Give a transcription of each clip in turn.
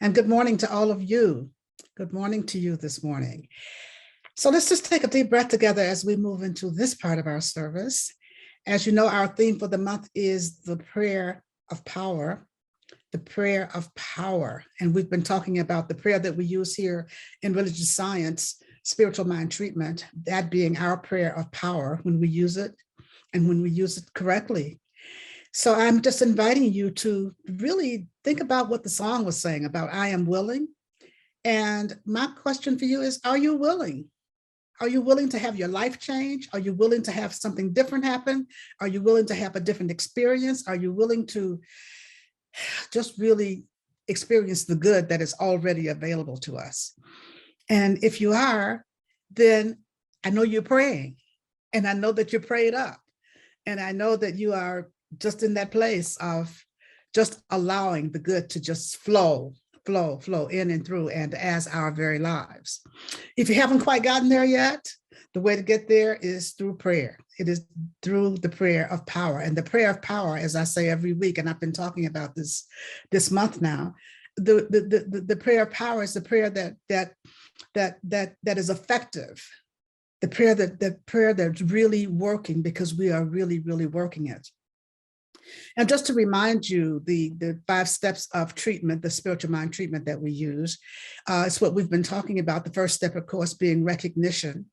And good morning to all of you. Good morning to you this morning. So let's just take a deep breath together as we move into this part of our service. As you know, our theme for the month is the prayer of power, the prayer of power. And we've been talking about the prayer that we use here in religious science, spiritual mind treatment, that being our prayer of power when we use it and when we use it correctly. So I'm just inviting you to really think about what the song was saying about I am willing. And my question for you is, are you willing? Are you willing to have your life change? Are you willing to have something different happen? Are you willing to have a different experience? Are you willing to just really experience the good that is already available to us? And if you are, then I know you're praying, and I know that you're prayed up, and I know that you are just in that place of just allowing the good to just flow in and through and as our very lives. If you haven't quite gotten there yet, the way to get there is through prayer. It is through the prayer of power. And the prayer of power, as I say every week, and I've been talking about this month now, the prayer of power is the prayer that is effective. The prayer that's really working, because we are really working it. And just to remind you, the 5 steps of treatment, the spiritual mind treatment that we use, it's what we've been talking about. The first step, of course, being recognition.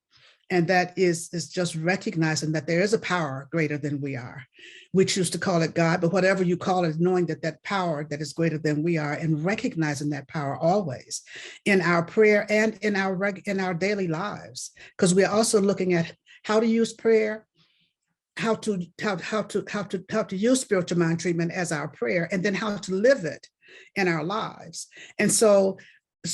And that is just recognizing that there is a power greater than we are. We choose to call it God, but whatever you call it, knowing that power that is greater than we are, and recognizing that power always in our prayer and in our daily lives. Because we're also looking at how to use prayer, how to use spiritual mind treatment as our prayer, and then how to live it in our lives. And so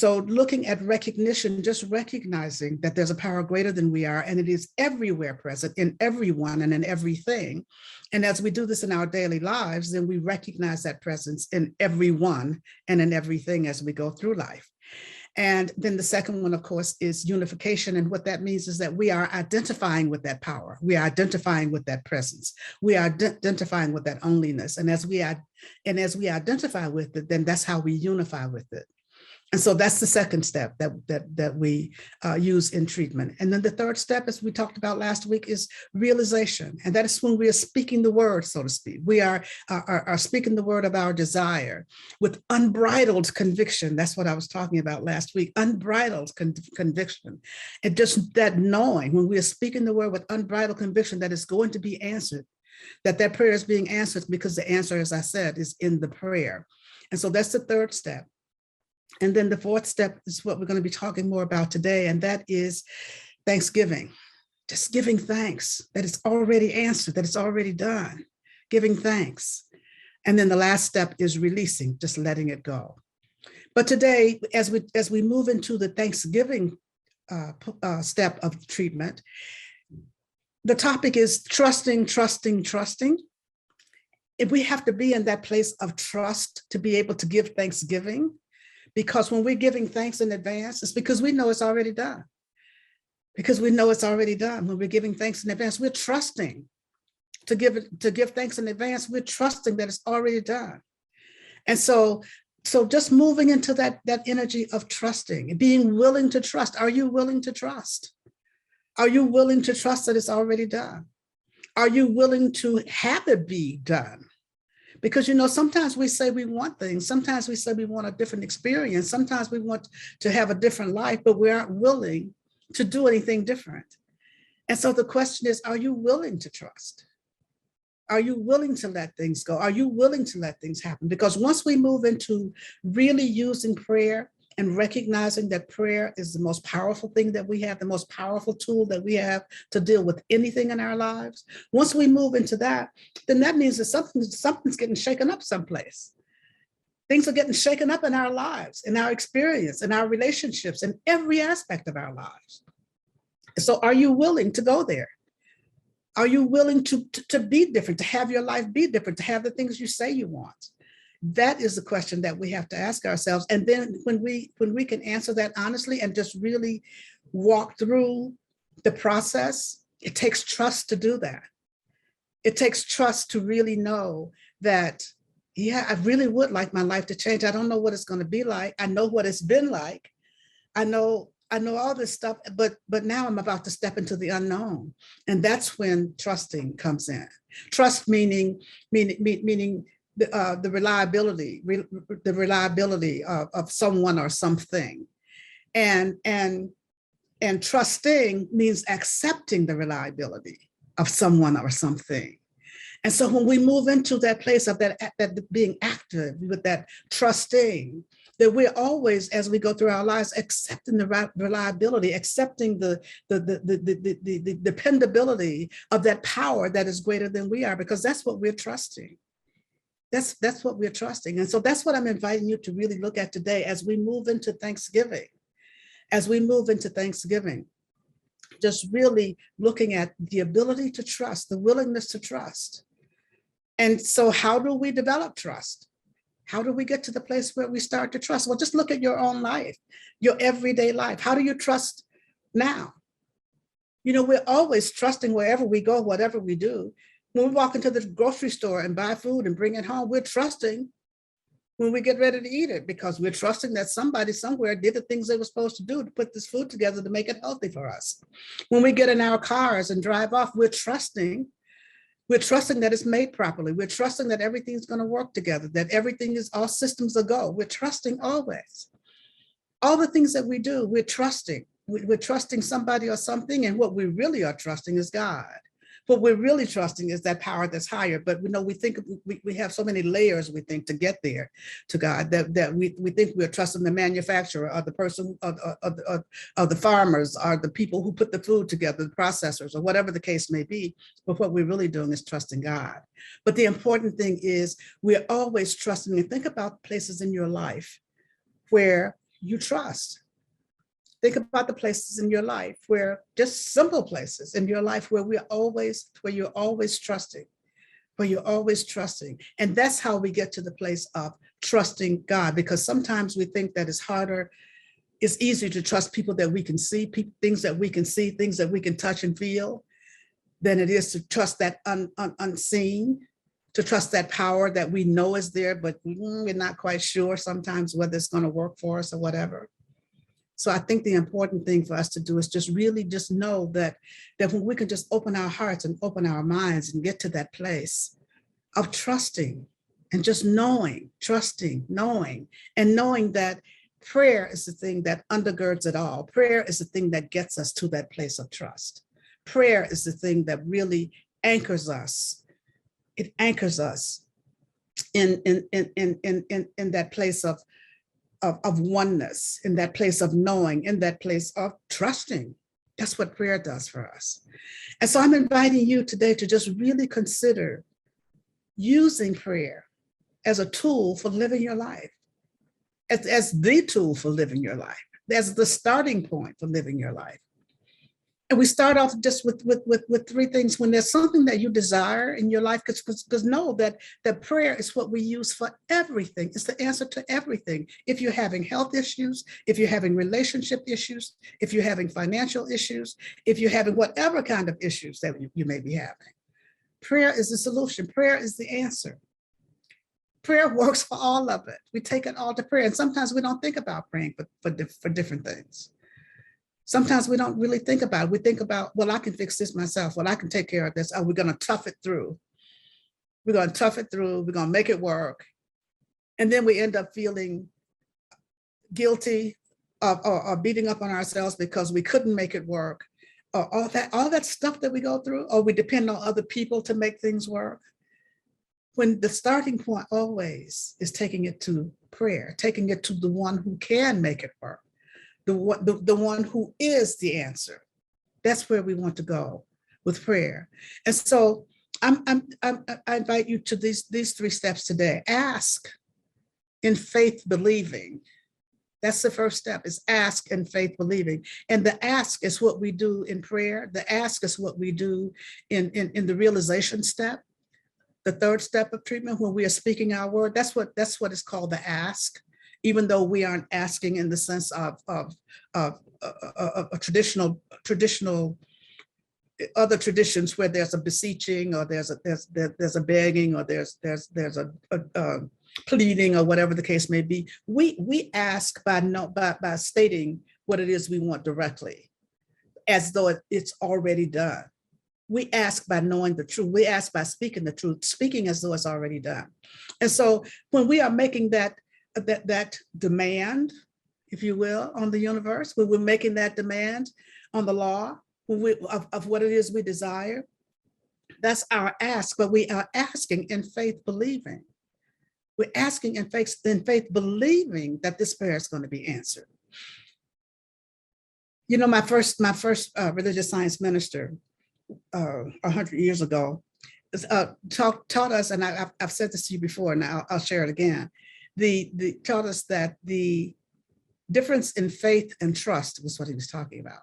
looking at recognition, just recognizing that there's a power greater than we are, and it is everywhere present in everyone and in everything. And as we do this in our daily lives, then we recognize that presence in everyone and in everything as we go through life. And then the second one, of course, is unification. And what that means is that we are identifying with that power. We are identifying with that presence. We are identifying with that onlyness. And as we identify with it, then that's how we unify with it. And so that's the second step that we use in treatment. And then the third step, as we talked about last week, is realization. And that is when we are speaking the word, so to speak. We are speaking the word of our desire with unbridled conviction. That's what I was talking about last week, unbridled conviction. And just that knowing, when we are speaking the word with unbridled conviction, that it's going to be answered, that prayer is being answered, because the answer, as I said, is in the prayer. And so that's the third step. And then the fourth step is what we're going to be talking more about today, and that is thanksgiving. Just giving thanks that it's already answered, that it's already done, giving thanks. And then the last step is releasing, just letting it go. But today, as we move into the Thanksgiving step of treatment, the topic is trusting. If we have to be in that place of trust to be able to give thanksgiving, because when we're giving thanks in advance, it's because we know it's already done. Because we know it's already done. When we're giving thanks in advance, we're trusting to give thanks in advance. We're trusting that it's already done. And so just moving into that energy of trusting and being willing to trust. Are you willing to trust? Are you willing to trust that it's already done? Are you willing to have it be done? Because, sometimes we say we want things. Sometimes we say we want a different experience. Sometimes we want to have a different life, but we aren't willing to do anything different. And so the question is, are you willing to trust? Are you willing to let things go? Are you willing to let things happen? Because once we move into really using prayer and recognizing that prayer is the most powerful thing that we have, the most powerful tool that we have to deal with anything in our lives. Once we move into that, then that means that something's getting shaken up someplace. Things are getting shaken up in our lives, in our experience, in our relationships, in every aspect of our lives. So are you willing to go there? Are you willing to be different, to have your life be different, to have the things you say you want? That is the question that we have to ask ourselves. And then when we can answer that honestly and just really walk through the process, it takes trust to do that. It takes trust to really know that Yeah, I really would like my life to change. I don't know what it's going to be like. I know what it's been like. I know all this stuff, but now I'm about to step into the unknown. And that's when trusting comes in. Trust meaning the reliability of someone or something. And trusting means accepting the reliability of someone or something. And so when we move into that place of that being active with that trusting, that we're always, as we go through our lives, accepting the reliability, accepting the dependability of that power that is greater than we are, because that's what we're trusting. That's what we're trusting. And so that's what I'm inviting you to really look at today as we move into Thanksgiving. As we move into Thanksgiving, just really looking at the ability to trust, the willingness to trust. And so how do we develop trust? How do we get to the place where we start to trust? Well, just look at your own life, your everyday life. How do you trust now? You know, we're always trusting wherever we go, whatever we do. When we walk into the grocery store and buy food and bring it home, we're trusting when we get ready to eat it, because we're trusting that somebody somewhere did the things they were supposed to do to put this food together to make it healthy for us. When we get in our cars and drive off, we're trusting that it's made properly. We're trusting that everything's going to work together, that everything is, all systems are go. We're trusting always. All the things that we do, we're trusting. We're trusting somebody or something, and what we really are trusting is God. What we're really trusting is that power that's higher. But we know we have so many layers, we think, to get there to God, that we think we're trusting the manufacturer or the person of the farmers or the people who put the food together, the processors, or whatever the case may be. But what we're really doing is trusting God. But the important thing is we're always trusting. And think about places in your life where you trust. Think about the places in your life where, just simple places in your life where you're always trusting, And that's how we get to the place of trusting God, because sometimes we think that it's easier to trust people that we can see, things that we can see, things that we can touch and feel, than it is to trust that unseen, to trust that power that we know is there, but we're not quite sure sometimes whether it's going to work for us or whatever. So I think the important thing for us to do is just really just know that when we can just open our hearts and open our minds and get to that place of trusting and just knowing, trusting, knowing, and knowing that prayer is the thing that undergirds it all. Prayer is the thing that gets us to that place of trust. Prayer is the thing that really anchors us. It anchors us in that place of oneness, in that place of knowing, in that place of trusting. That's what prayer does for us. And so I'm inviting you today to just really consider using prayer as a tool for living your life, as the tool for living your life, as the starting point for living your life. And we start off just with three things. When there's something that you desire in your life, because know that prayer is what we use for everything. It's the answer to everything. If you're having health issues, if you're having relationship issues, if you're having financial issues, if you're having whatever kind of issues that you may be having, prayer is the solution. Prayer is the answer. Prayer works for all of it. We take it all to prayer. And sometimes we don't think about praying for different things. Sometimes we don't really think about it. We think about, well, I can fix this myself. Well, I can take care of this. Oh, we're going to tough it through. We're going to tough it through. We're going to make it work. And then we end up feeling guilty or beating up on ourselves because we couldn't make it work. Or all that stuff that we go through, or we depend on other people to make things work. When the starting point always is taking it to prayer, taking it to the one who can make it work. The one who is the answer. That's where we want to go with prayer. And so I invite you to these three steps today. Ask in faith believing. That's the first step, is ask in faith believing. And the ask is what we do in prayer. The ask is what we do in the realization step. The third step of treatment, when we are speaking our word, that's what is called the ask. Even though we aren't asking in the sense of a traditional other traditions where there's a beseeching, or there's a begging, or there's a pleading, or whatever the case may be. We ask by stating what it is we want directly, as though it's already done. We ask by knowing the truth. We ask by speaking the truth, speaking as though it's already done. And so when we are making that demand, if you will, on the universe, when we're making that demand on the law, of what it is we desire, that's our ask, but we are asking in faith, believing. We're asking in faith, believing that this prayer is going to be answered. You know, my first religious science minister 100 years ago taught us, and I've said this to you before, and I'll share it again. Taught us that the difference in faith and trust was what he was talking about.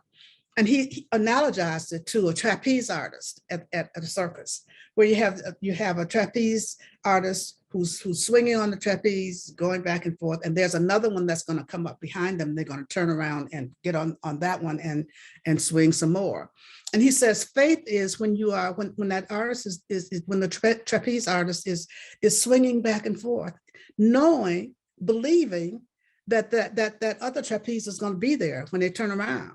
And he analogized it to a trapeze artist at a circus, where you have a trapeze artist who's swinging on the trapeze, going back and forth, and there's another one that's going to come up behind them. They're going to turn around and get on that one and swing some more. And he says faith is when that artist is when the trapeze artist is swinging back and forth, knowing, believing that other trapeze is going to be there when they turn around.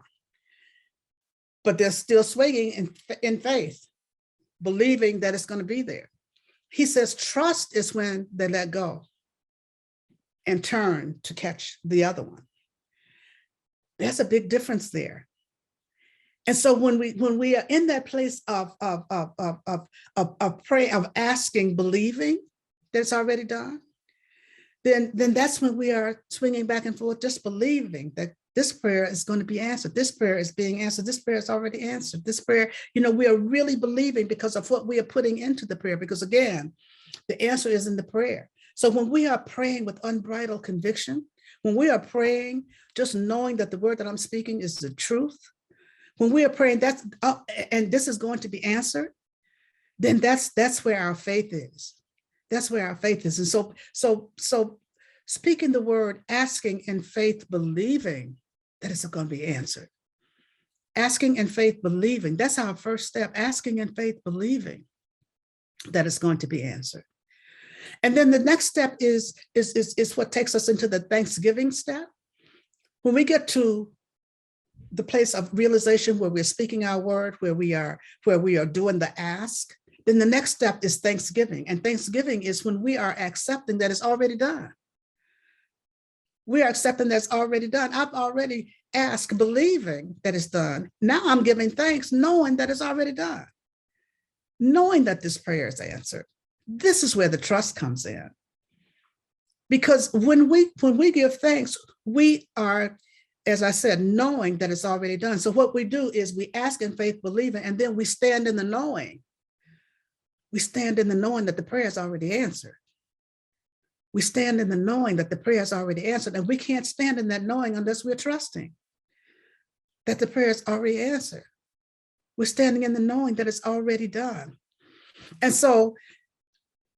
But they're still swinging in faith, believing that it's going to be there. He says trust is when they let go and turn to catch the other one. There's a big difference there. And so when we are in that place of prayer, of asking, believing that it's already done, then that's when we are swinging back and forth, just believing that this prayer is going to be answered. This prayer is being answered. This prayer is already answered. This prayer, we are really believing because of what we are putting into the prayer. Because again, the answer is in the prayer. So when we are praying with unbridled conviction, when we are praying, just knowing that the word that I'm speaking is the truth, when we are praying and this is going to be answered, then that's where our faith is. That's where our faith is. And so speaking the word, asking in faith, believing that it's going to be answered. Asking in faith, believing. That's our first step. Asking in faith, believing that it's going to be answered. And then the next step is what takes us into the thanksgiving step. When we get to the place of realization where we're speaking our word, where we are doing the ask, then the next step is thanksgiving. And thanksgiving is when we are accepting that it's already done. We are accepting that's already done. I've already asked, believing that it's done. Now I'm giving thanks, knowing that it's already done. Knowing that this prayer is answered. This is where the trust comes in. Because when we give thanks, we are, as I said, knowing that it's already done. So what we do is we ask in faith, believing, and then we stand in the knowing. We stand in the knowing that the prayer is already answered. We stand in the knowing that the prayer is already answered, and we can't stand in that knowing unless we're trusting that the prayer is already answered. We're standing in the knowing that it's already done. And so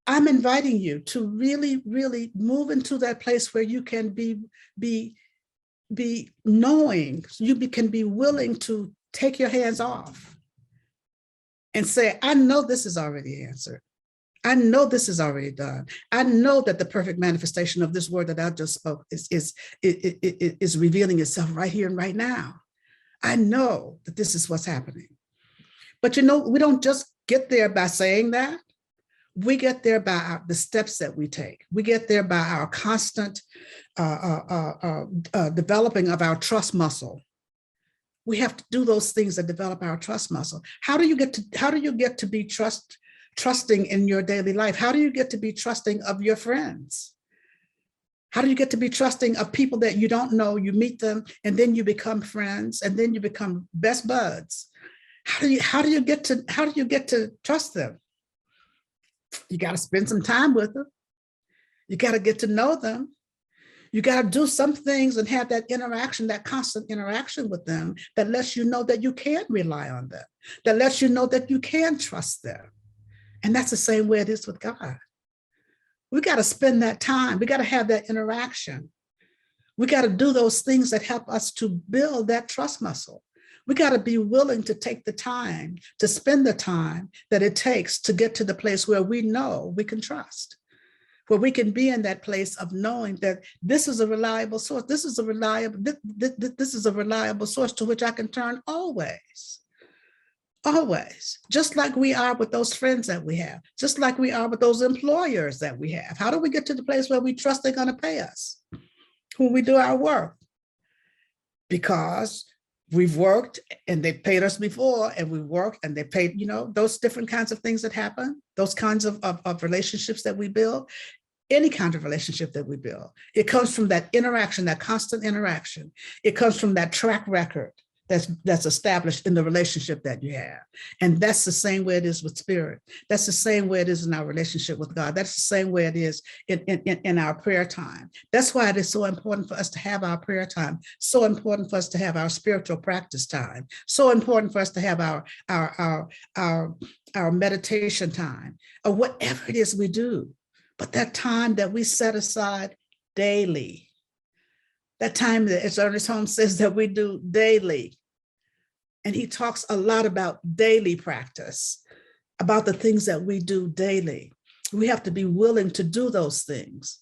I'm inviting you to really, really move into that place where you can be knowing, can be willing to take your hands off and say, I know this is already answered. I know this is already done. I know that the perfect manifestation of this word that I just spoke is revealing itself right here and right now. I know that this is what's happening. But we don't just get there by saying that. We get there by the steps that we take. We get there by our constant developing of our trust muscle. We have to do those things that develop our trust muscle. How do you get to be trusting in your daily life? How do you get to be trusting of your friends? How do you get to be trusting of people that you don't know? You meet them and then you become friends and then you become best buds. How do you get to trust them? You got to spend some time with them. You got to get to know them. You got to do some things and have that interaction, that constant interaction with them that lets you know that you can rely on them, that lets you know that you can trust them. And that's the same way it is with God. We got to spend that time. We got to have that interaction. We got to do those things that help us to build that trust muscle. We got to be willing to take the time, to spend the time that it takes to get to the place where we know we can trust, where we can be in that place of knowing that this is a reliable source. This is a reliable source to which I can turn always. Always, just like we are with those friends that we have, just like we are with those employers that we have. How do we get to the place where we trust they're going to pay us when we do our work? Because we've worked and they paid us before, and we worked and they paid, those different kinds of things that happen, those kinds of relationships that we build. Any kind of relationship that we build, it comes from that interaction, that constant interaction. It comes from that track record that's established in the relationship that you have. And that's the same way it is with spirit. That's the same way it is in our relationship with God. That's the same way it is in our prayer time. That's why it is so important for us to have our prayer time, so important for us to have our spiritual practice time, so important for us to have our meditation time, or whatever it is we do. But that time that we set aside daily, that time that, as Ernest Holmes says, that we do daily. And he talks a lot about daily practice, about the things that we do daily. We have to be willing to do those things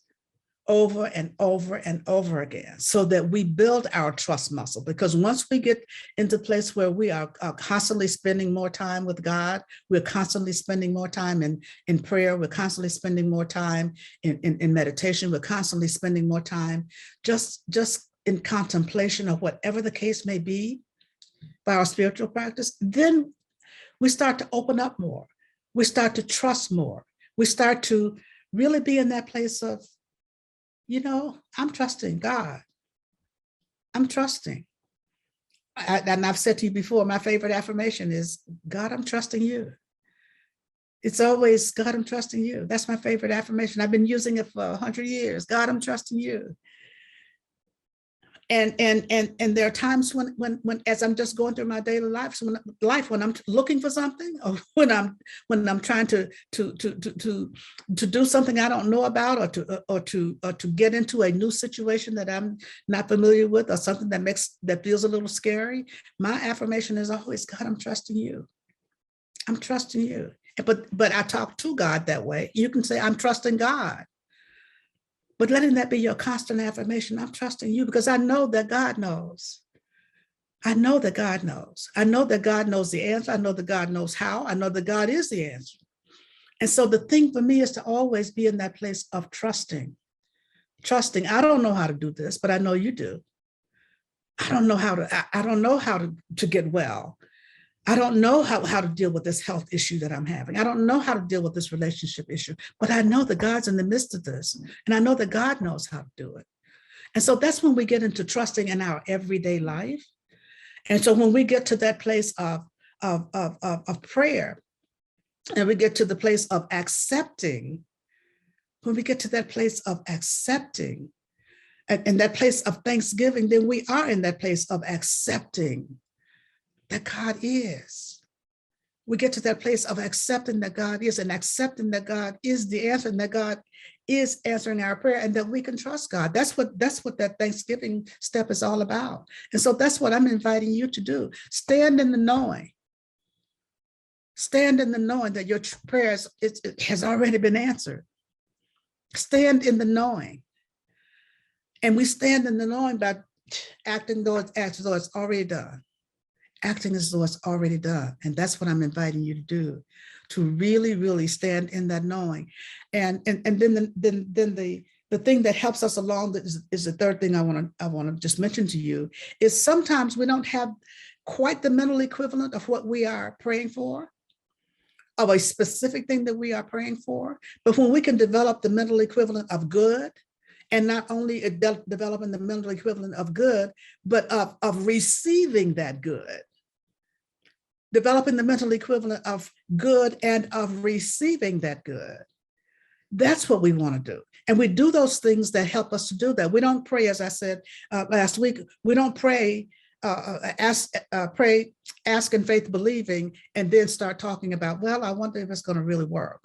over and over and over again so that we build our trust muscle. Because once we get into a place where we are constantly spending more time with God, we're constantly spending more time in prayer, we're constantly spending more time in meditation, we're constantly spending more time just in contemplation of whatever the case may be by our spiritual practice, then we start to open up more. We start to trust more. We start to really be in that place of, I'm trusting God. I'm trusting. And I've said to you before, my favorite affirmation is, God, I'm trusting you. It's always, God, I'm trusting you. That's my favorite affirmation. I've been using it for 100 years. God, I'm trusting you. And there are times when as I'm just going through my daily life, when I'm looking for something, or when I'm trying to do something I don't know about, or to get into a new situation that I'm not familiar with, or something that feels a little scary, my affirmation is always, God, I'm trusting you. I'm trusting you. But I talk to God that way. You can say, I'm trusting God. But letting that be your constant affirmation, I'm trusting you, because I know that God knows. I know that God knows. I know that God knows the answer. I know that God knows how. I know that God is the answer. And so the thing for me is to always be in that place of trusting. Trusting. I don't know how to do this, but I know you do. I don't know how to get well. I don't know how to deal with this health issue that I'm having. I don't know how to deal with this relationship issue, but I know that God's in the midst of this, and I know that God knows how to do it. And so that's when we get into trusting in our everyday life. And so when we get to that place of prayer, and we get to the place of accepting, when we get to that place of accepting, and that place of thanksgiving, then we are in that place of accepting that God is. We get to that place of accepting that God is, and accepting that God is the answer, and that God is answering our prayer, and that we can trust God. That's what that Thanksgiving step is all about. And so that's what I'm inviting you to do. Stand in the knowing. Stand in the knowing that your prayers it has already been answered. Stand in the knowing. And we stand in the knowing by acting as though it's already done. Acting as though it's already done. And that's what I'm inviting you to do, to really, really stand in that knowing. And then the thing that helps us along is the third thing I want to just mention to you, is sometimes we don't have quite the mental equivalent of what we are praying for, of a specific thing that we are praying for. But when we can develop the mental equivalent of good, and not only developing the mental equivalent of good, but of receiving that good. Developing the mental equivalent of good and of receiving that good. That's what we want to do. And we do those things that help us to do that. We don't pray, as I said last week, we don't pray, ask in faith, believing, and then start talking about, well, I wonder if it's going to really work.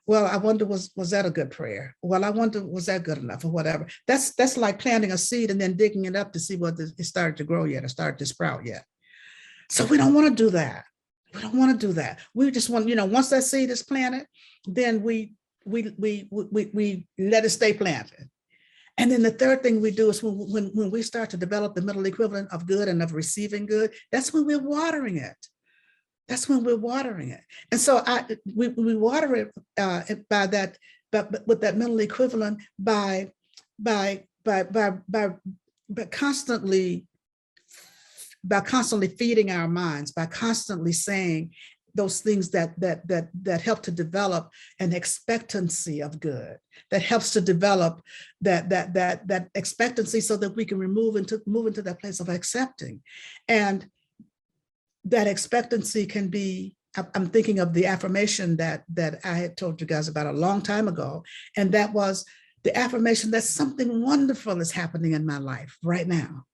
Well, I wonder, was that a good prayer? Well, I wonder, was that good enough, or whatever. That's like planting a seed and then digging it up to see whether it started to grow yet or started to sprout yet. So we don't want to do that. We don't want to do that. We just want, once that seed is planted, then we let it stay planted. And then the third thing we do is when we start to develop the middle equivalent of good and of receiving good, that's when we're watering it. That's when we're watering it. And so we water it by that, but with that middle equivalent by constantly feeding our minds, by constantly saying those things that help to develop an expectancy of good, that helps to develop that expectancy so that we can move into that place of accepting. And that expectancy can be, I'm thinking of the affirmation that I had told you guys about a long time ago, and that was the affirmation that something wonderful is happening in my life right now.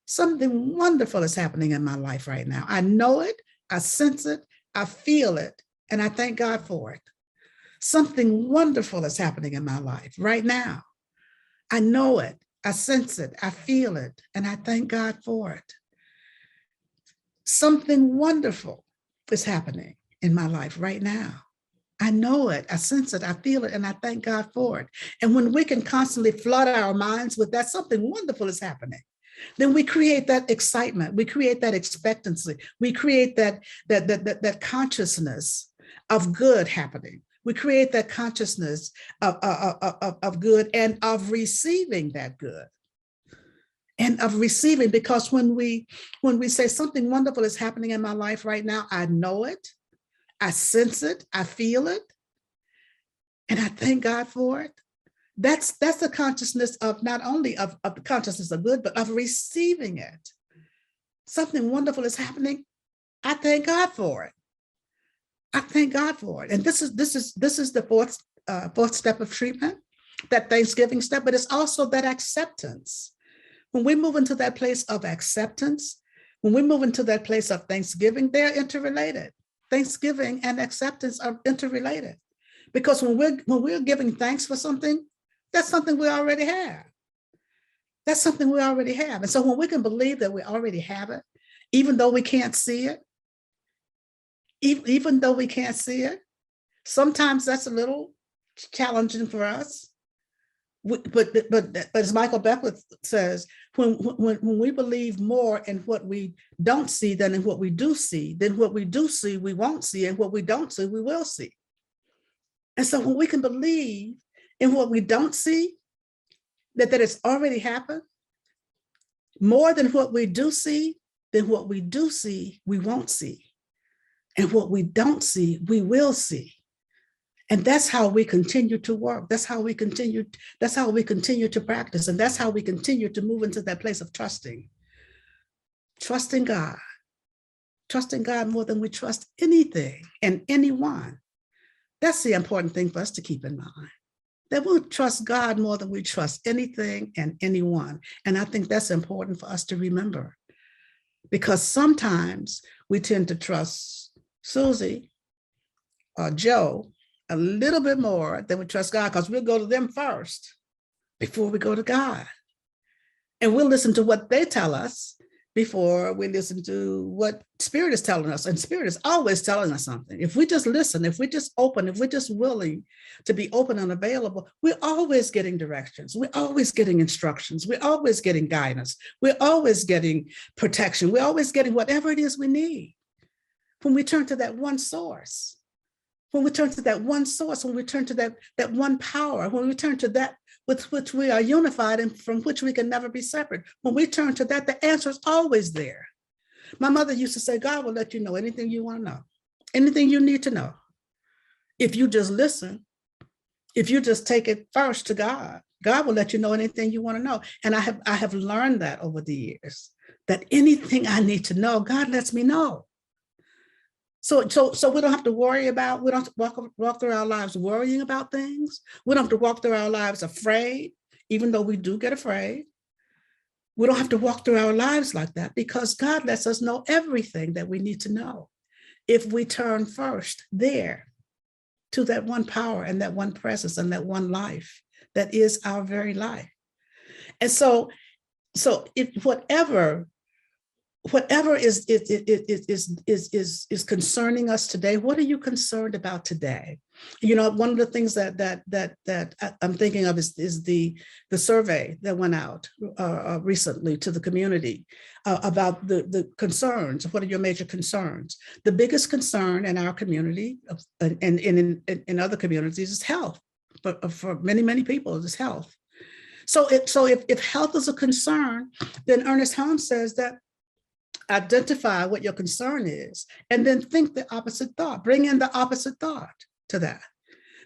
Something wonderful is happening in my life right now. I know it, I sense it, I feel it, and I thank God for it. Something wonderful is happening in my life right now. I know it, I sense it, I feel it, and I thank God for it. Something wonderful is happening in my life right now. I know it, I sense it, I feel it, and I thank God for it. And when we can constantly flood our minds with that something wonderful is happening, then we create that excitement, we create that expectancy, we create that consciousness of good happening. We create that consciousness of good and of receiving that good. And of receiving, because when we say something wonderful is happening in my life right now, I know it, I sense it, I feel it, and I thank God for it. That's the consciousness of not only of the consciousness of good, but of receiving it. Something wonderful is happening. I thank God for it. I thank God for it. And this is the fourth step of treatment, that Thanksgiving step, but it's also that acceptance. When we move into that place of acceptance, when we move into that place of thanksgiving, they're interrelated. Thanksgiving and acceptance are interrelated, because when we're giving thanks for something, that's something we already have. That's something we already have. And so when we can believe that we already have it, even though we can't see it, even though we can't see it, sometimes that's a little challenging for us. But as Michael Beckwith says, when we believe more in what we don't see than in what we do see, then what we do see, we won't see, and what we don't see, we will see. And so when we can believe in what we don't see, that it's already happened, more than what we do see, then what we do see, we won't see. And what we don't see, we will see. And that's how we continue to work. That's how we continue to practice. And that's how we continue to move into that place of trusting God more than we trust anything and anyone. That's the important thing for us to keep in mind, that we'll trust God more than we trust anything and anyone. And I think that's important for us to remember, because sometimes we tend to trust Susie or Joe a little bit more than we trust God, because we'll go to them first before we go to God. And we'll listen to what they tell us before we listen to what Spirit is telling us. And Spirit is always telling us something. If we just listen, if we just open, if we're just willing to be open and available, we're always getting directions. We're always getting instructions. We're always getting guidance. We're always getting protection. We're always getting whatever it is we need when we turn to that one source. When we turn to that one source, when we turn to that one power, when we turn to that with which we are unified and from which we can never be separate, when we turn to that, the answer is always there. My mother used to say, God will let you know anything you want to know, anything you need to know. If you just listen, if you just take it first to God, God will let you know anything you want to know. And I have learned that over the years, that anything I need to know, God lets me know. So we don't have to worry about, we don't have to walk through our lives worrying about things. We don't have to walk through our lives afraid, even though we do get afraid. We don't have to walk through our lives like that, because God lets us know everything that we need to know if we turn first there to that one power and that one presence and that one life that is our very life. And so if whatever whatever is concerning us today, what are you concerned about today? You know, one of the things that I'm thinking of is the survey that went out recently to the community about the concerns. What are your major concerns? The biggest concern in our community and in other communities is health. But for many people, it's health. So if health is a concern, then Ernest Holmes says that identify what your concern is, and then think the opposite thought. Bring in the opposite thought to that.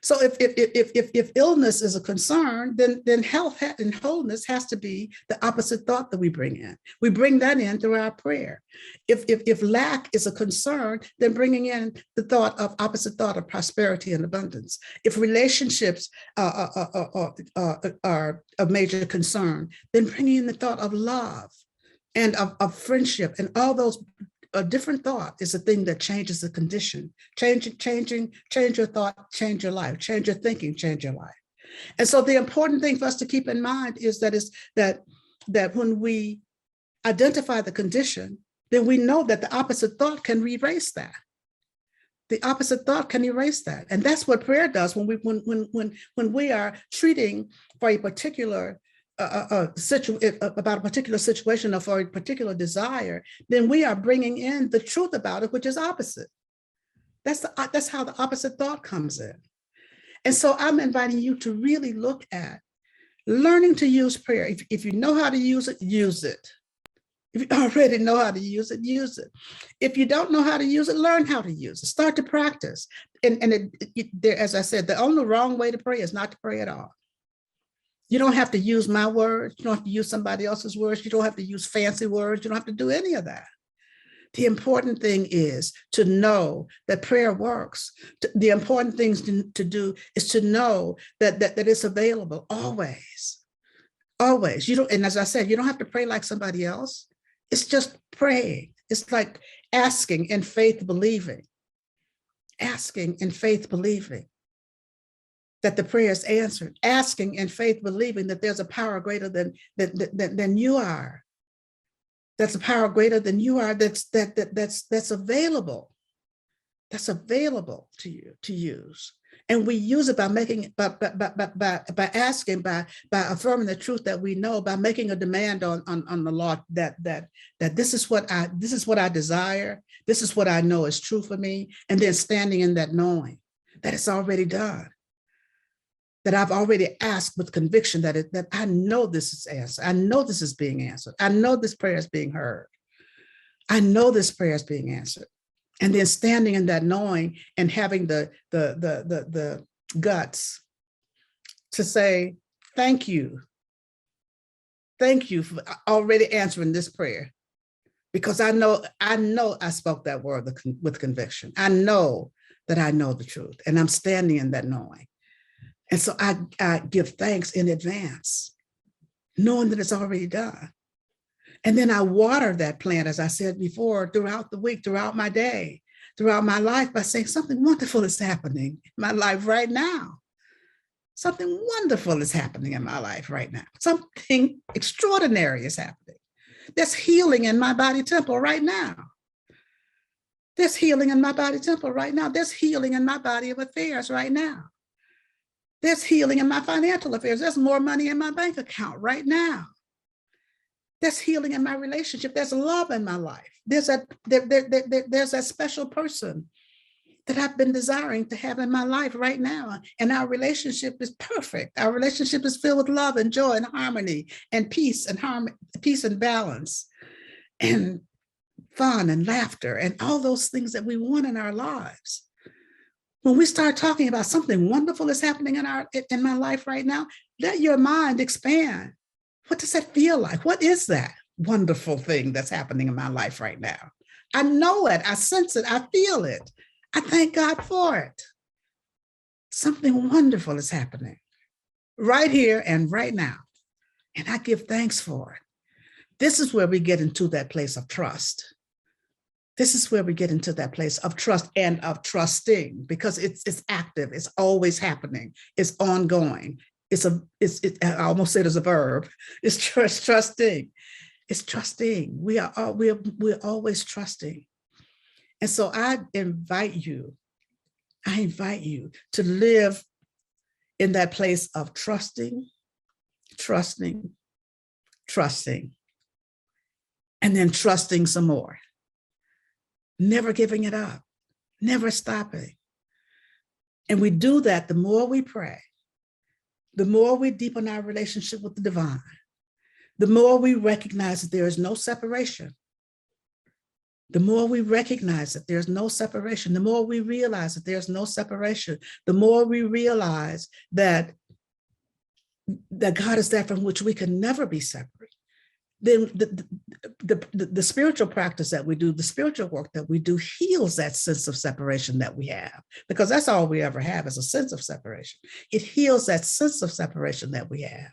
So if illness is a concern, then health and wholeness has to be the opposite thought that we bring in. We bring that in through our prayer. If lack is a concern, then bringing in the opposite thought of prosperity and abundance. If relationships are a major concern, then bringing in the thought of love and of friendship, and all those. A different thought is a thing that changes the condition. Change your thought, change your life. Change your thinking, change your life. And so the important thing for us to keep in mind is that when we identify the condition, then we know that the opposite thought can erase that. The opposite thought can erase that, and that's what prayer does when we are treating for a particular about a particular situation or for a particular desire, then we are bringing in the truth about it, which is opposite. That's how the opposite thought comes in. And so I'm inviting you to really look at learning to use prayer. If you know how to use it, use it. If you already know how to use it, use it. If you don't know how to use it, learn how to use it. Start to practice. As I said, the only wrong way to pray is not to pray at all. You don't have to use my words. You don't have to use somebody else's words. You don't have to use fancy words. You don't have to do any of that. The important thing is to know that prayer works. The important things to do is to know that it's available always. Always. And as I said, you don't have to pray like somebody else. It's just praying. It's like asking in faith, believing. Asking in faith, believing that the prayer is answered, asking in faith, believing that there's a power greater than you are. That's a power greater than you are. That's available. That's available to you to use, and we use it by making by asking, by affirming the truth that we know, by making a demand on the Lord that this is what I desire. This is what I know is true for me, and then standing in that knowing that it's already done. That I've already asked with conviction that I know this is answered. I know this is being answered. I know this prayer is being heard. I know this prayer is being answered. And then standing in that knowing and having the guts to say, thank you. Thank you for already answering this prayer. Because I know I spoke that word with conviction. I know that I know the truth, and I'm standing in that knowing. And so I give thanks in advance, knowing that it's already done. And then I water that plant, as I said before, throughout the week, throughout my day, throughout my life, by saying something wonderful is happening in my life right now. Something wonderful is happening in my life right now. Something extraordinary is happening. There's healing in my body temple right now. There's healing in my body temple right now. There's healing in my body of affairs right now. There's healing in my financial affairs. There's more money in my bank account right now. There's healing in my relationship. There's love in my life. There's a special person that I've been desiring to have in my life right now. And our relationship is perfect. Our relationship is filled with love and joy and harmony and peace and balance and fun and laughter and all those things that we want in our lives. When we start talking about something wonderful is happening in my life right now, let your mind expand. What does that feel like? What is that wonderful thing that's happening in my life right now? I know it. I sense it. I feel it. I thank God for it. Something wonderful is happening right here and right now. And I give thanks for it. This is where we get into that place of trust. This is where we get into that place of trust and of trusting, because it's active. It's always happening. It's ongoing. I almost said it's a verb. It's trusting. It's trusting. We're always trusting. And so I invite you to live in that place of trusting, trusting, trusting, and then trusting some more. Never giving it up, never stopping. And we do that the more we pray, the more we deepen our relationship with the divine, the more we recognize that there is no separation. The more we recognize that there's no separation, the more we realize that there's no separation, the more we realize that God is that from which we can never be separate. Then the spiritual practice that we do, the spiritual work that we do heals that sense of separation that we have, because that's all we ever have is a sense of separation. It heals that sense of separation that we have.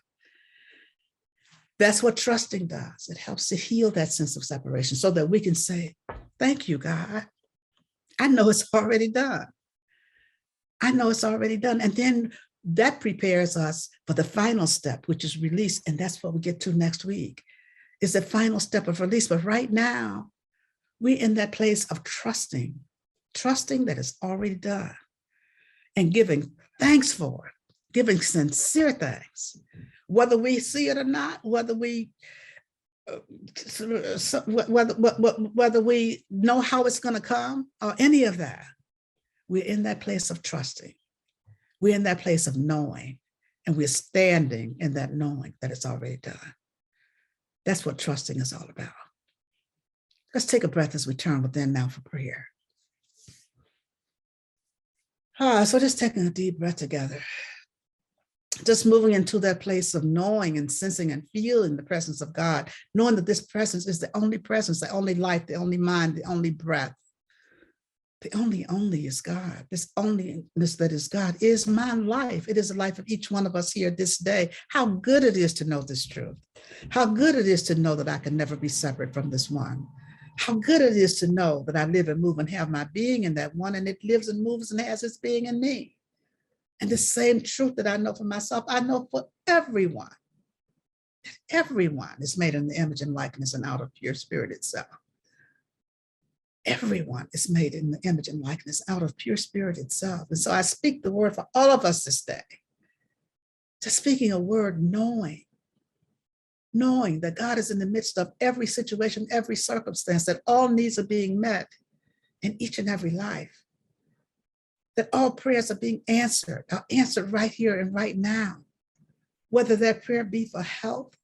That's what trusting does. It helps to heal that sense of separation so that we can say, thank you, God. I know it's already done. I know it's already done. And then that prepares us for the final step, which is release. And that's what we get to next week, is the final step of release. But right now, we're in that place of trusting that it's already done and giving thanks for it, giving sincere thanks. Whether we see it or not, whether we know how it's going to come or any of that, we're in that place of trusting. We're in that place of knowing, and we're standing in that knowing that it's already done. That's what trusting is all about. Let's take a breath as we turn within now for prayer. So just taking a deep breath together. Just moving into that place of knowing and sensing and feeling the presence of God, knowing that this presence is the only presence, the only life, the only mind, the only breath. The only is God. This onlyness that is God is my life. It is the life of each one of us here this day. How good it is to know this truth. How good it is to know that I can never be separate from this one. How good it is to know that I live and move and have my being in that one, and it lives and moves and has its being in me. And the same truth that I know for myself, I know for everyone. Everyone is made in the image and likeness and out of pure spirit itself. Everyone is made in the image and likeness out of pure spirit itself. And so I speak the word for all of us this day. Just speaking a word, knowing that God is in the midst of every situation, every circumstance, that all needs are being met in each and every life. That all prayers are being answered, are answered right here and right now. Whether that prayer be for health,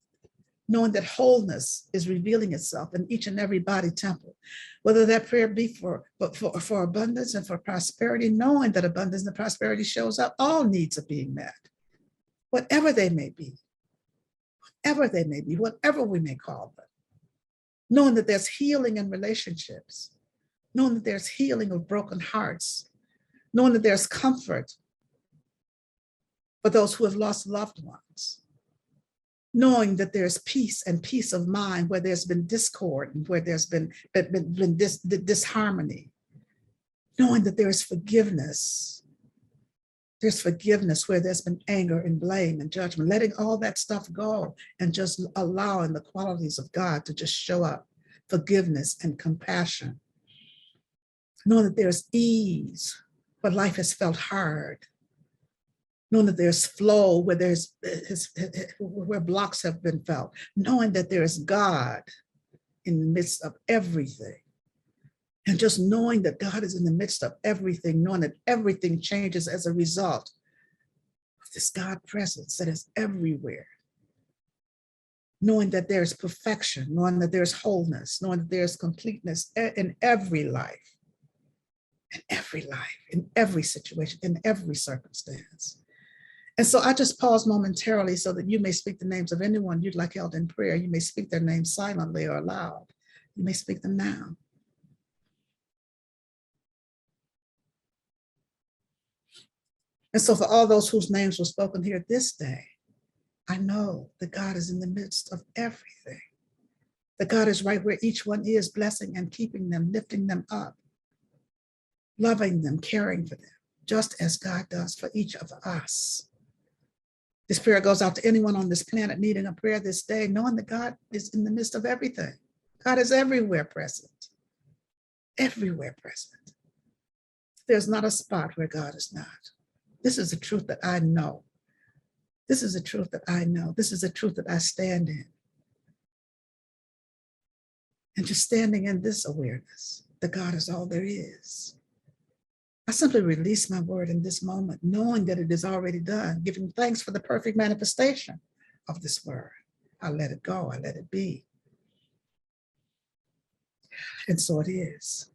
knowing that wholeness is revealing itself in each and every body temple. Whether that prayer be for abundance and for prosperity, knowing that abundance and prosperity shows up, all needs are being met. Whatever they may be, whatever we may call them. Knowing that there's healing in relationships, knowing that there's healing of broken hearts, knowing that there's comfort for those who have lost loved ones, knowing that there's peace and peace of mind where there's been discord and where there's been disharmony, knowing that there is forgiveness. There's forgiveness where there's been anger and blame and judgment, letting all that stuff go and just allowing the qualities of God to just show up, forgiveness and compassion. Knowing that there's ease where life has felt hard, knowing that there's flow where blocks have been felt, knowing that there is God in the midst of everything. And just knowing that God is in the midst of everything, knowing that everything changes as a result of this God presence that is everywhere. Knowing that there's perfection, knowing that there's wholeness, knowing that there's completeness in every life, in every situation, in every circumstance. And so I just pause momentarily so that you may speak the names of anyone you'd like held in prayer. You may speak their names silently or aloud. You may speak them now. And so for all those whose names were spoken here this day, I know that God is in the midst of everything. That God is right where each one is, blessing and keeping them, lifting them up, loving them, caring for them, just as God does for each of us. This prayer goes out to anyone on this planet needing a prayer this day, knowing that God is in the midst of everything. God is everywhere present, everywhere present. There's not a spot where God is not. This is the truth that I know. This is the truth that I know. This is the truth that I stand in. And just standing in this awareness that God is all there is. I simply release my word in this moment, knowing that it is already done, giving thanks for the perfect manifestation of this word. I let it go. I let it be. And so it is.